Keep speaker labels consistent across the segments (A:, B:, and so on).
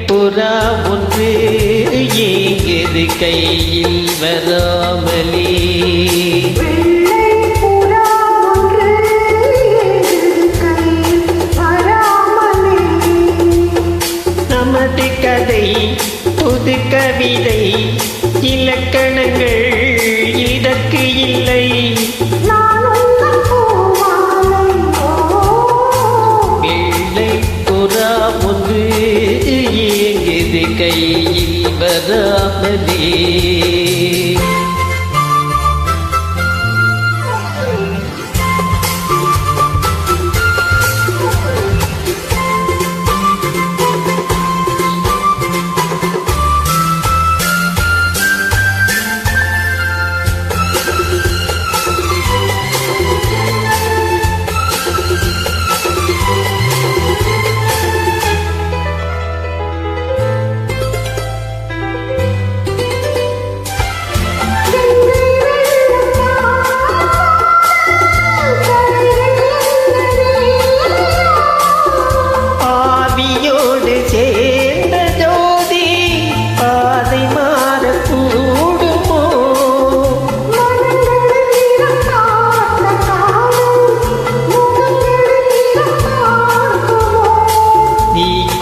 A: புறா ஒன்று ஏங்குது கையில் வராமலே. நமது கதை புது கவிதை இலக்கணங்கள் இதற்கு இல்லை. வெள்ளை புறா ஒன்று ஏங்குது கையில் வராமலே.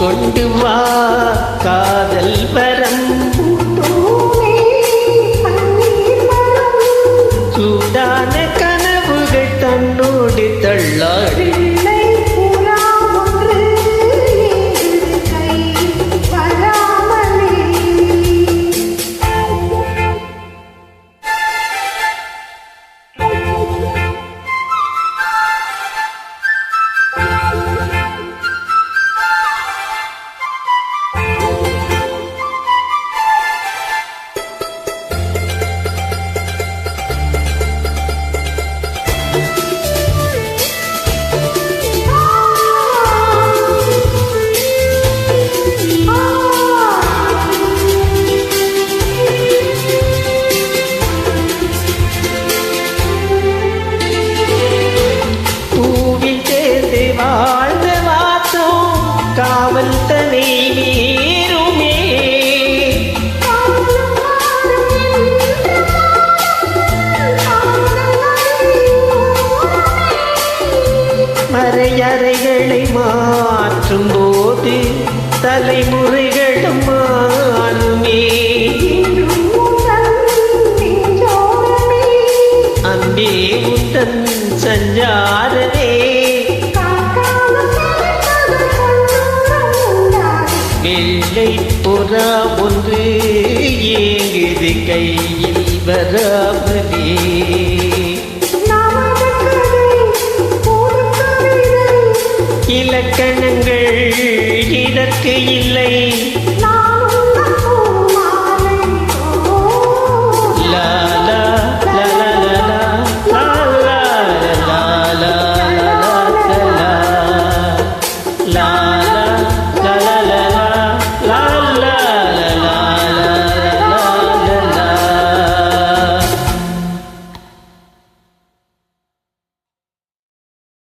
A: கொண்டு வா காதல் வரம் சூடான கனவுகள் தன்னோடு தள்ளாடி. காவல் தனை மீறுமே மறையறைகளை மாற்றும் போது தலைமுறைகளும் மாறுமே. அன்பே உந்தன் சஞ்சாரமே வெள்ளை புறா ஒன்று ஏங்குது கையில் வராமலே. இலக்கணங்கள் இதற்கு இல்லை.